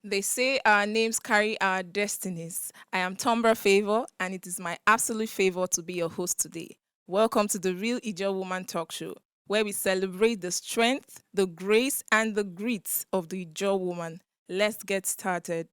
They say our names carry our destinies. I am Tombra Favour, and it is my absolute favor to be your host today. Welcome to the Real Ijaw Woman Talk Show, where we celebrate the strength, the grace, and the grit of the Ijaw woman. Let's get started.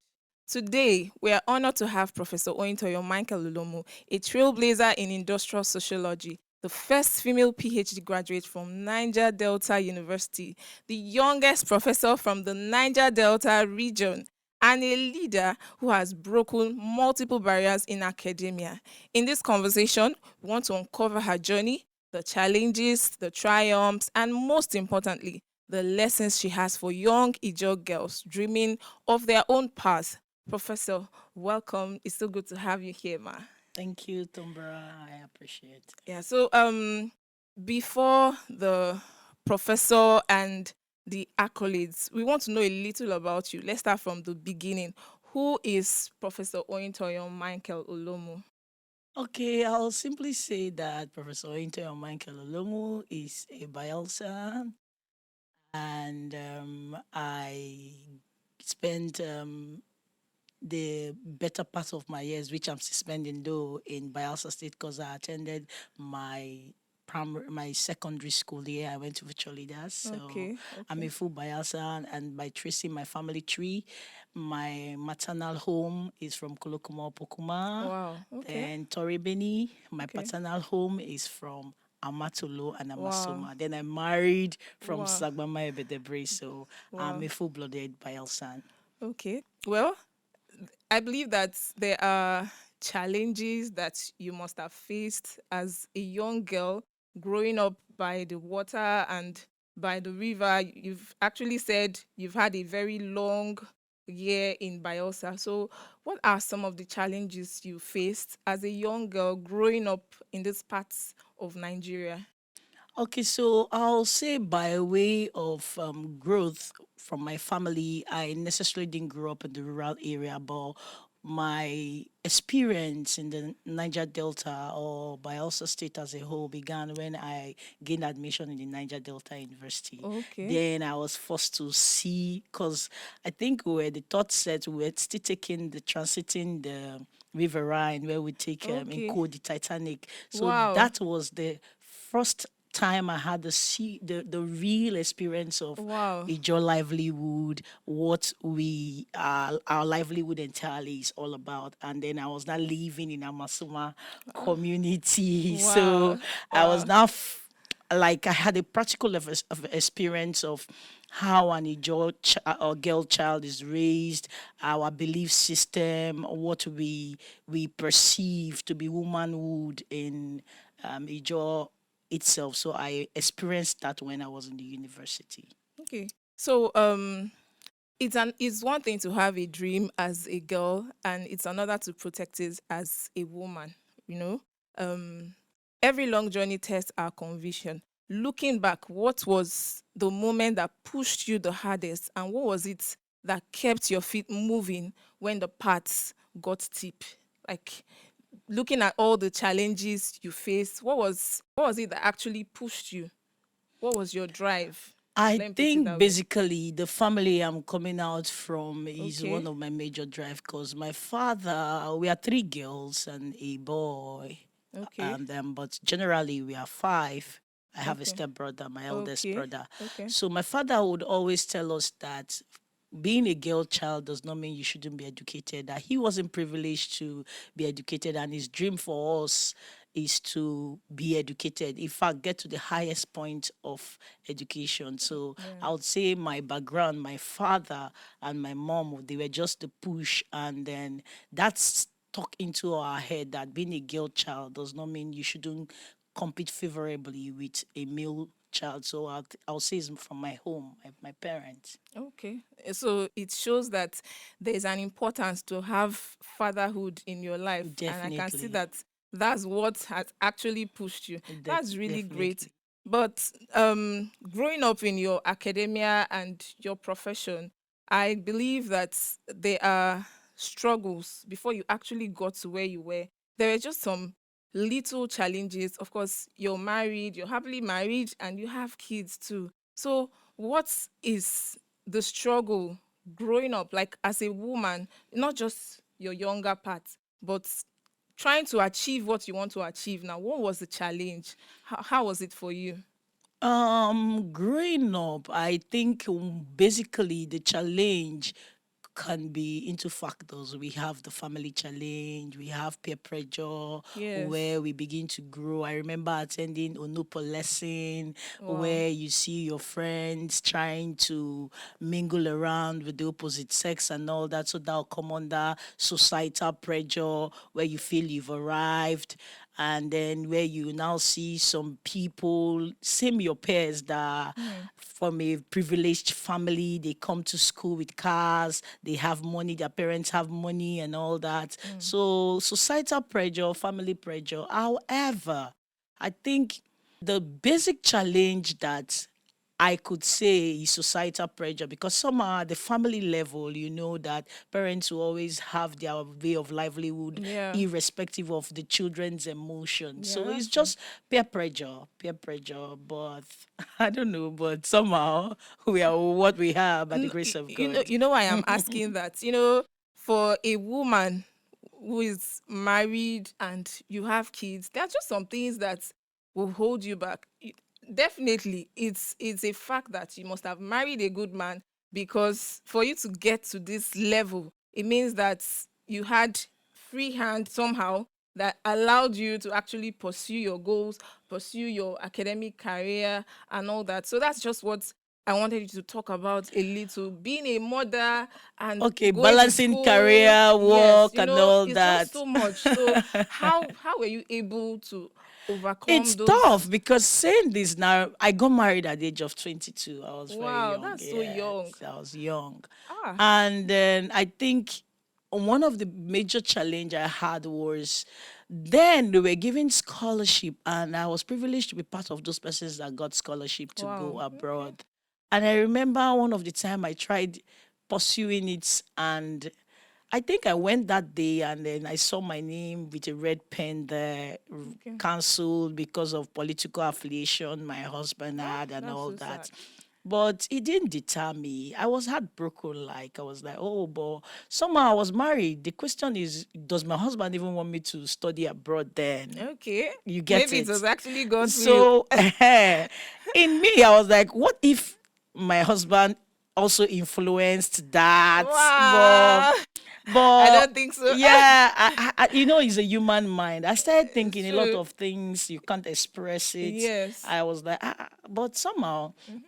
Today, we are honored to have Professor Oyintonyo Michael-Olomu, a trailblazer in Industrial Sociology, the first female PhD graduate from Niger Delta University, the youngest professor from the Niger Delta region, and a leader who has broken multiple barriers in academia. In this conversation, we want to uncover her journey, the challenges, the triumphs, and most importantly, the lessons she has for young Ijaw girls dreaming of their own path. Professor, welcome. It's so good to have you here, ma. Thank you, Tombra. I appreciate. Yeah, so before the professor and the accolades, we want to know a little about you. Let's start from the beginning. Who is Professor Oyintonyo Michael-Olomu? Okay, I'll simply say that Professor Oyintonyo Michael-Olomu is a Bayelsa, and I spent the better part of my years, which I'm spending though in Bayelsa State, because I attended my secondary school here. I went to virtual leaders, so Okay, I'm a okay. full Bayelsa, and by tracing my family tree, my maternal home is from Kolokuma Pokuma, Wow, okay, then Toribeni. My okay. paternal home is from Amatolo and Wow, Amasoma. Then I married from wow, Sagbama Ebedebre, so I'm wow. a full-blooded Bayelsan. Okay. Well, I believe that there are challenges that you must have faced as a young girl growing up by the water and by the river. You've actually said you've had a very long year in Bielsa. So, what are some of the challenges you faced as a young girl growing up in these parts of Nigeria? Okay, so I'll say by way of growth from my family, I necessarily didn't grow up in the rural area, but my experience in the Niger Delta or Bayelsa State as a whole began when I gained admission in the Niger Delta University. Okay, Then I was forced to see, because I think we were the third set, we were still taking the transiting the River Rhine, where we take in okay. code the Titanic. So Wow, that was the first time I had the real experience of wow. a job livelihood, what we our livelihood entirely is all about. And then I was not living in a Masuma community, so Wow, I was wow. now like I had a practical of experience of how an Ijaw or girl child is raised, our belief system, what we perceive to be womanhood in Ijaw itself. So I experienced that when I was in the university. Okay. So it's one thing to have a dream as a girl and it's another to protect it as a woman, you know? Um every long journey tests our conviction. Looking back, what was the moment that pushed you the hardest and what was it that kept your feet moving when the paths got steep? Like looking at all the challenges you faced, what was it that actually pushed you? What was your drive? I Let me put it think that way. basically the family I'm coming out from is one Okay. of my major drive, because my father, we are three girls and a boy, Okay. and but generally we are five. I have a Okay. stepbrother, my eldest Okay. brother. Okay. So my father would always tell us that being a girl child does not mean you shouldn't be educated. That he wasn't privileged to be educated, and his dream for us is to be educated. In fact, get to the highest point of education. So Yeah. I would say my background, my father and my mom, they were just the push, and then that's stuck into our head that being a girl child does not mean you shouldn't compete favorably with a male child. So I'll say it's from my home, my parents. Okay. So it shows that there's an importance to have fatherhood in your life. And I can see Definitely. that That's what has actually pushed you. That's really great. Definitely. But growing up in your academia and your profession, I believe that there are struggles before you actually got to where you were. There were just some little challenges. Of course, you're married, you're happily married, and you have kids too. So, what is the struggle growing up, like as a woman, not just your younger part, but trying to achieve what you want to achieve now? What was the challenge? How was it for you? Growing up, I think basically the challenge can be into factors. We have the family challenge, we have peer pressure, Yes. where we begin to grow. I remember attending Onupo lesson Wow. where you see your friends trying to mingle around with the opposite sex and all that. So that'll come under societal pressure where you feel you've arrived, and then where you now see some people, same your peers that are Mm. from a privileged family, they come to school with cars, they have money, their parents have money and all that. Mm. So societal pressure, family pressure. However, I think the basic challenge that I could say is societal pressure, because somehow at the family level, you know that parents will always have their way of livelihood Yeah. irrespective of the children's emotions. Yeah, So it's that's true. just peer pressure. But I don't know, but somehow we are what we are by the grace of God. You know why I'm asking that? For a woman who is married and you have kids, there are just some things that will hold you back. Definitely, it's a fact that you must have married a good man, because for you to get to this level, it means that you had free hand somehow that allowed you to actually pursue your goals, pursue your academic career, and all that. So that's just what I wanted you to talk about a little. Being a mother and Okay, going to balancing school, career, yes, work, and all it's just that. so much. So how were you able to It's overcome those? tough because saying this now, I got married at the age of 22. I was very Wow, young. that's so young. Yes, I was young. Ah, And then I think one of the major challenge I had was then they were giving scholarship, and I was privileged to be part of those persons that got scholarship to go wow. Okay. abroad. And I remember one of the time I tried pursuing it, and I think I went that day and then I saw my name with a red pen there, Okay. cancelled because of political affiliation my husband Ah, had and that's all so sad. that. But it didn't deter me. I was heartbroken. Like, I was like, oh, but somehow I was married. The question is, does my husband even want me to study abroad then? Okay. You get Maybe it it? was actually God's will. So in me, I was like, what if my husband also influenced that? Wow. I But don't think so. yeah, it's a human mind. I started thinking It's a lot true. of things. You can't express it. Yes. I was like, but somehow Mhm.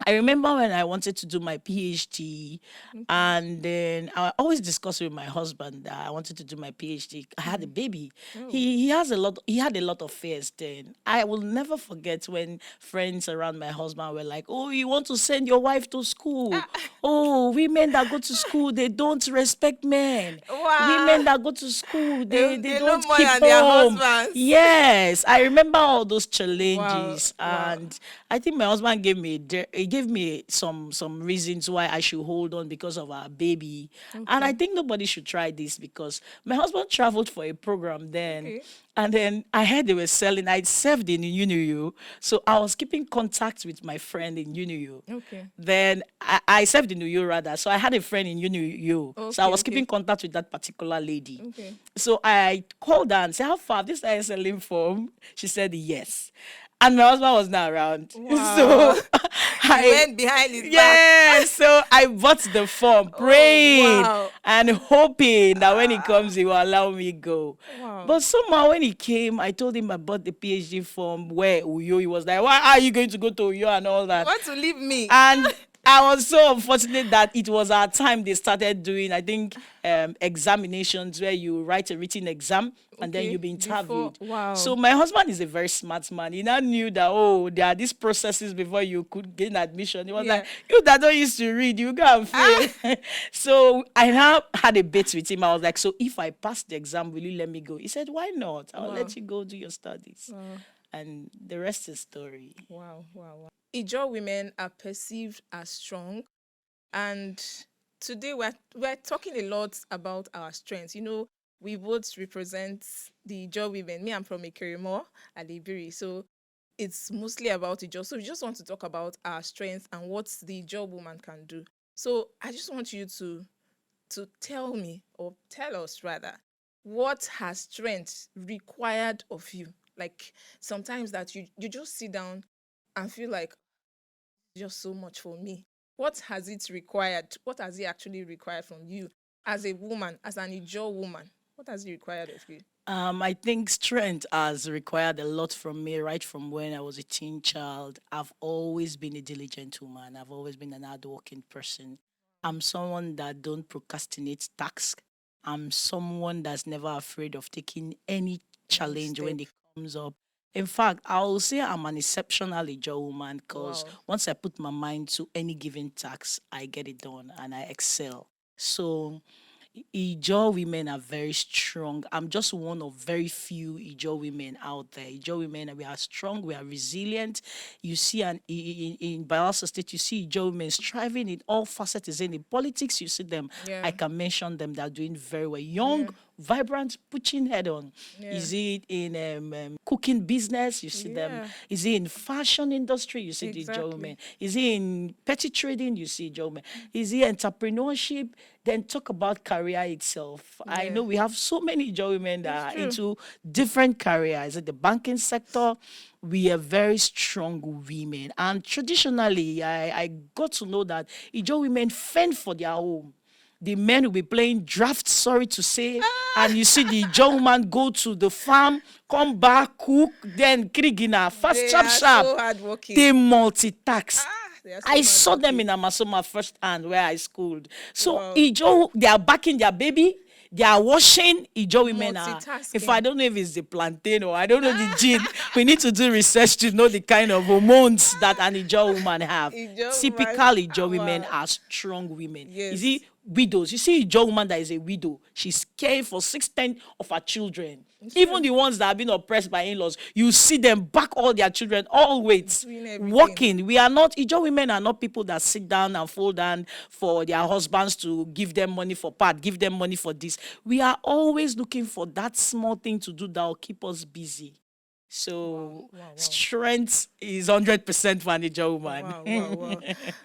I remember when I wanted to do my PhD, Okay. and then I always discuss with my husband that I wanted to do my PhD. I had a Mm. baby. Oh. He had a lot of fears then. I will never forget when friends around my husband were like, "Oh, you want to send your wife to school? Ah. Oh, women that go to school, they don't respect men. Wow. Women that go to school, they They know don't more keep than their home." husbands. Yes, I remember all those Wow. challenges, Wow. and I think my husband he gave me some reasons why I should hold on because of our baby. And I Okay. think nobody should try this because my husband traveled for a program then. Okay. And then I heard they were selling. I served in UNIU, so I was keeping contact with my friend in UNIU. Okay. Then I served in UU rather, so I had a friend in UNIU, so I Okay. was keeping Okay. contact with that particular lady. Okay. So I called her and said, "How far? This is selling form." She said yes. And my husband was not around. Wow. So You I went behind his back. yeah, so I bought the form, Oh, praying wow. and hoping that when he Ah, comes, he will allow me go. wow. But somehow when he came, I told him I bought the PhD form where Uyo. He was like, "Why are you going to go to Uyo and all You that?" want to leave me? And I was so unfortunate that it was our time they started doing, I think, examinations where you write a written exam and then Okay. you'll be Before, interviewed. wow. So my husband is a very smart man. He now knew that, oh, there are these processes before you could gain admission. He was like, Yeah. you that don't used to read, you go and fail. Ah. So I now had a bet with him. I was like, so if I pass the exam, will you let me go? He said, why not? I'll Wow. let you go do your studies. Wow. And the rest is story. Wow. Wow. Wow. Ijaw women are perceived as strong, and today we're talking a lot about our strengths. We both represent the Ijaw women. Me, I'm from Ikirimo, Alibiri, so it's mostly about Ijaw. So we just want to talk about our strengths and what the Ijaw woman can do. So I just want you to tell me, or tell us rather, what has strength required of you? Like sometimes that you just sit down and feel like just so much for me. What has it required? What has it actually required from you as a woman, as an Ijaw woman? What has it required of you? I think strength has required a lot from me right from when I was a teen child. I've always been a diligent woman. I've always been an hardworking person. I'm someone that don't procrastinate tasks. I'm someone that's never afraid of taking any Any challenge step. when it comes up. In fact, I will say I'm an exceptional Ijaw woman because Wow. once I put my mind to any given task, I get it done and I excel. So Ijaw women are very strong. I'm just one of very few Ijaw women out there. Ijaw women, we are strong, we are resilient. You see, in Bayelsa State, you see Ijaw women striving in all facets. Is in politics, you see them. Yeah. I can mention them that are doing very well. Yeah. Young, vibrant, pushing head on. Yeah. Is it in cooking business? You see them. Yeah. Is it in fashion industry? You see the Ijaw Exactly. women. Is it in petty trading? You see Ijaw women. Is it entrepreneurship? Then talk about career itself. I Yeah. know we have so many Ijaw women It's that are true. into different careers. In the banking sector, we are very strong women. And traditionally, I got to know that Ijaw women fend for their home. The men will be playing draft, sorry to say, and you see the Ijaw woman go to the farm, come back, cook, then krigina, fast, They sharp, are sharp. so They hardworking. multitask. They are so I saw them hardworking. in Amasoma firsthand where I schooled. So Wow. Ijaw, they are backing their baby, they are washing. Ijaw women are. If I Multitasking. don't know if it's the plantain or I don't know the gene, we need to do research to know the kind of hormones that an Ijaw woman have. Ijaw woman. Typical Ijaw women Wow. are strong women. You Yes. see, widows. You see, Ijaw woman that is a widow, she's caring for 6 10 of her children. It's Even true. the ones that have been oppressed by in-laws, you see them back all their children, all weights, Doing everything. working. We are not, Ijaw women are not people that sit down and fold down for their husbands to give them money for part, give them money for this. We are always looking for that small thing to do that will keep us busy. So Wow. Wow. strength is 100% for an Ijaw woman. Wow. Wow.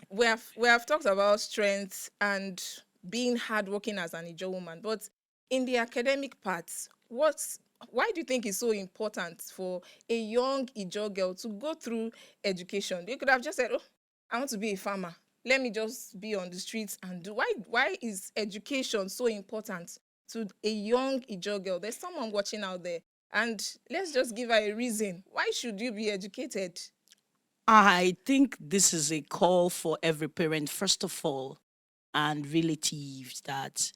Wow. We have talked about strength and being hardworking as an Ijaw woman, but in the academic parts, why do you think it's so important for a young Ijaw girl to go through education? They could have just said, "Oh, I want to be a farmer. Let me just be on the streets and do." Why is education so important to a young Ijaw girl? There's someone watching out there, and let's just give her a reason. Why should you be educated? I think this is a call for every parent, first of all, and relatives that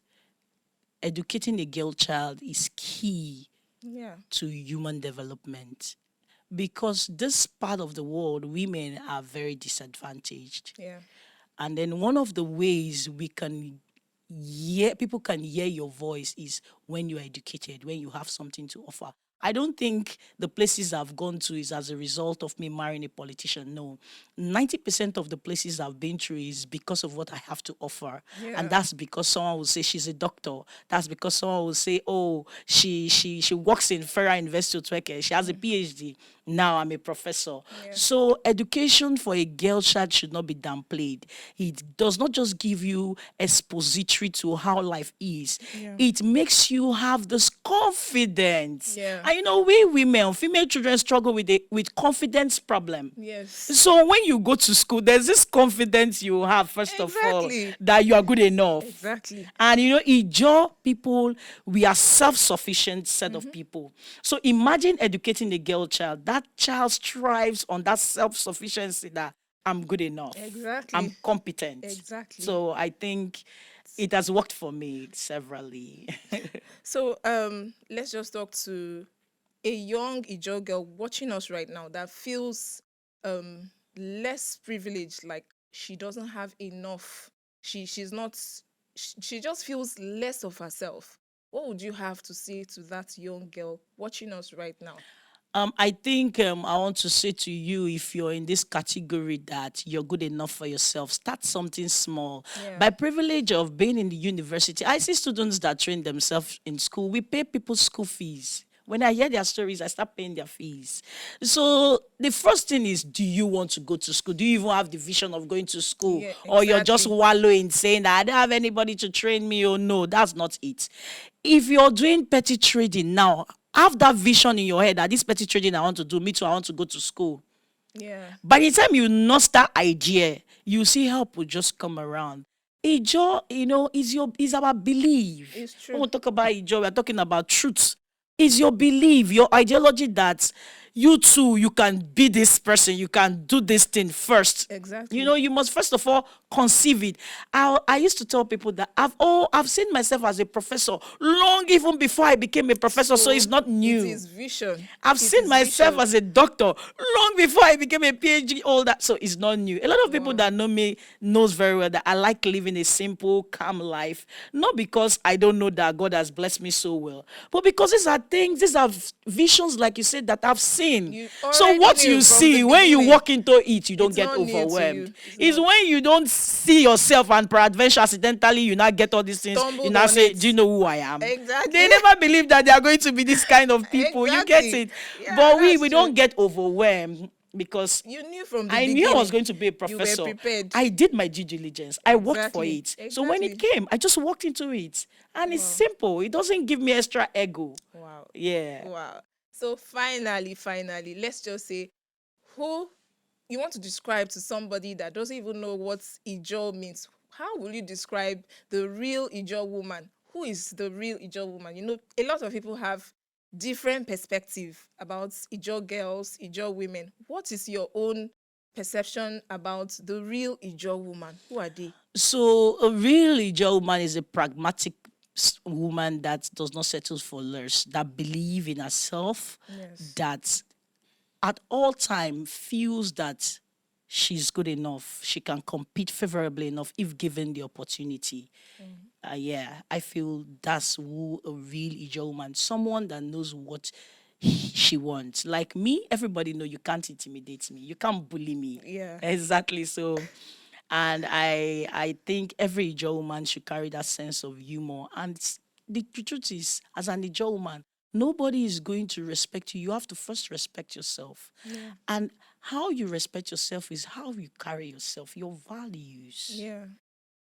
educating a girl child is key Yeah. to human development. Because this part of the world, women are very disadvantaged. Yeah. And then one of the ways we can hear, people can hear your voice is when you're educated, when you have something to offer. I don't think the places I've gone to is as a result of me marrying a politician. No. 90% of the places I've been through is because of what I have to offer. Yeah. And that's because someone will say she's a doctor. That's because someone will say, oh, she works in Federal University Otuoke. She has a PhD. Now I'm a professor. Yeah. So education for a girl child should not be downplayed. It does not just give you expository to how life is. Yeah. It makes you have this confidence. Yeah. And you know, we women, female children struggle with confidence problem. Yes. So when you go to school, there's this confidence you have, first of all, Exactly. that you are good enough. Exactly. And you know, Ijaw people, we are self-sufficient set of people. So imagine educating a girl child. That child strives on that self-sufficiency that I'm good enough. I'm Exactly. competent. Exactly. So I think it has worked for me severally. So let's just talk to a young Ijaw girl watching us right now that feels less privileged, like she doesn't have enough. She's not she just feels less of herself. What would you have to say to that young girl watching us right now? I think I want to say to you, if you're in this category that you're good enough for yourself, start something small. Yeah. By privilege of being in the university, I see students that train themselves in school. We pay people's school fees. When I hear their stories, I start paying their fees. So the first thing is, do you want to go to school? Do you even have the vision of going to school? Yeah, Or you're just exactly. wallowing saying that I don't have anybody to train me? Oh no, that's not it. If you're doing petty trading now, have that vision in your head that this petty trading I want to do, me too, I want to go to school. Yeah. By the time you nurse that idea, you see help will just come around. Ijaw, is our belief. It's When true. we talk about Ijaw, we're talking about truth. Is your belief, your ideology that you too, you can be this person, you can do this thing first. Exactly. You must first of all conceive it. I used to tell people that I've seen myself as a professor long even before I became a professor, so it's So not it new. is vision. I've It seen is myself vision. as a doctor long before I became a PhD, all that. So it's not new. A lot of people Wow. that know me knows very well that I like living a simple, calm life. Not because I don't know that God has blessed me so well, but because these are visions, like you said, that I've seen. You So already what knew you from the see when you beginning. walk into it, you don't It's get not new to overwhelmed. you. It's It's not. when you don't see yourself and peradventure accidentally you now get all these things, you Stumbled now on say, it. do you know who I am? Exactly. They never believe that they are going to be this kind of people. You get Exactly. it? Yeah, But we that's we true. don't get overwhelmed because You knew from the I knew I was beginning. going to be a You were professor. prepared. I did my due diligence. I worked for Exactly. it. So when it Exactly. came, I just walked into it. And it's Wow. simple. It doesn't give me extra ego. Wow. Yeah. Wow. So finally, let's just say who you want to describe to somebody that doesn't even know what Ijaw means. How will you describe the real Ijaw woman? Who is the real Ijaw woman? You know, a lot of people have different perspective about Ijaw girls, Ijaw women. What is your own perception about the real Ijaw woman? Who are they? So a real Ijaw woman is a pragmatic woman that does not settle for less, that believe in herself, Yes. that at all time feels that she's good enough, she can compete favorably enough if given the opportunity. Yeah, I feel that's who a real Ijaw woman, someone that knows what she wants. Like me, everybody know you can't intimidate me, you can't bully me. Yeah. Exactly. So, and I think every Ijaw woman should carry that sense of humor. And the truth is, as an Ijaw woman, nobody is going to respect you. You have to first respect yourself. Yeah. And how you respect yourself is how you carry yourself, your values, Yeah.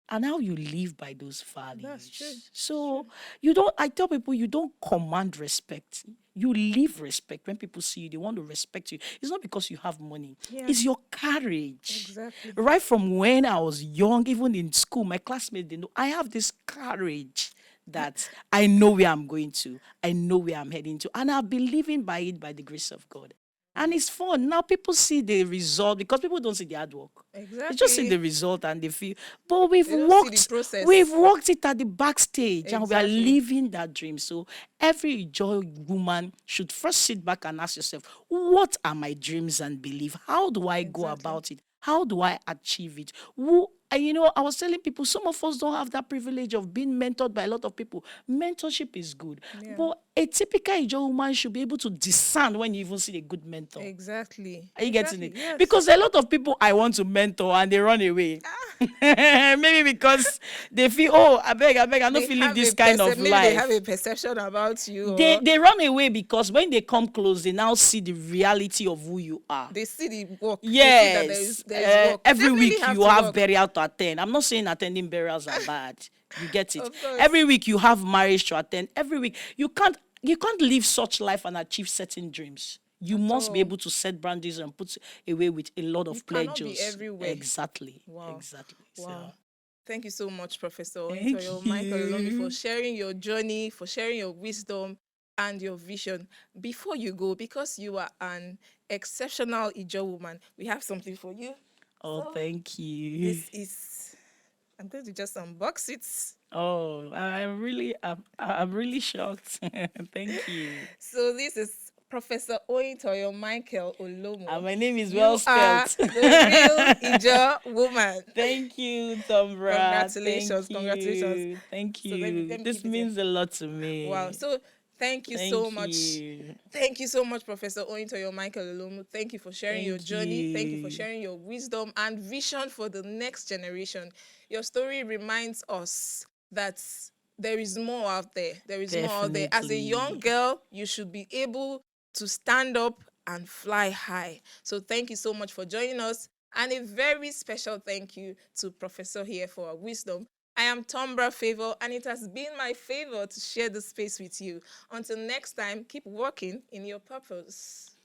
and how you live by those That's true. values. It's true. So you don't, I tell people, you don't command respect. You live respect. When people see you, they want to respect you. It's not because you have money, Yeah. it's your courage. Exactly. Right from when I was young, even in school, my classmates, they know I have this courage that I know where I'm going to, I know where I'm heading to, and I've been living by it by the grace of God. And it's fun. Now people see the result because people don't see the hard work. They just see Exactly. the result and they feel, but They don't see the we've process. worked it at the backstage and we are Exactly. living that dream. So every joy woman should first sit back and ask yourself, what are my dreams and belief? How do I go Exactly. about it? How do I achieve it? I was telling people, some of us don't have that privilege of being mentored by a lot of people. Mentorship is good, Yeah. but a typical Ijaw woman should be able to discern when you even see a good mentor. Exactly. Are you getting Exactly. it? Yes. Because a lot of people I want to mentor and they run away. Maybe because they feel, oh, I beg, I don't They feel live have this kind of maybe they have a life. perception about you, They or they run away because when they come close, they now see the reality of who you are. they see the work. They see that Yes. there is work. Every Definitely week have you to have work. burial to attend. I'm not saying attending burials are bad. You get it. Of course. Every week you have marriage to attend. Every week you can't live such life and achieve certain dreams. You At must be all. able to set boundaries and put away with a lot You of cannot be pleasures. everywhere. Exactly. Wow. Exactly. So Wow. Thank you so much, Professor Oyintonyo thank Michael-Olomu, for you. sharing your journey, for sharing your wisdom and your vision. Before you go, because you are an exceptional Ijaw woman, we have something for you. Oh, So thank you. this is, I'm going to just unbox it. Oh, I'm really shocked. Thank you. So this is Professor Oyintonyo Michael-Olomu. And my name is well You are spelt. the real Ijaw woman. Thank you, Tombra. Congratulations, Thank congratulations. you. Thank So let me you. let me This keep it here. means a lot to Wow. me. So thank you so Thank much. you. Thank you so much, Professor Oyintonyo Michael-Olomu. Thank you for sharing your Thank journey. Thank you for you. sharing your wisdom and vision for the next generation. Your story reminds us that there is more out there. There is more out there. As a young Definitely. girl, you should be able to stand up and fly high. So thank you so much for joining us. And a very special thank you to Professor here for our wisdom. I am Tombra Favour, and it has been my favor to share the space with you. Until next time, keep walking in your purpose.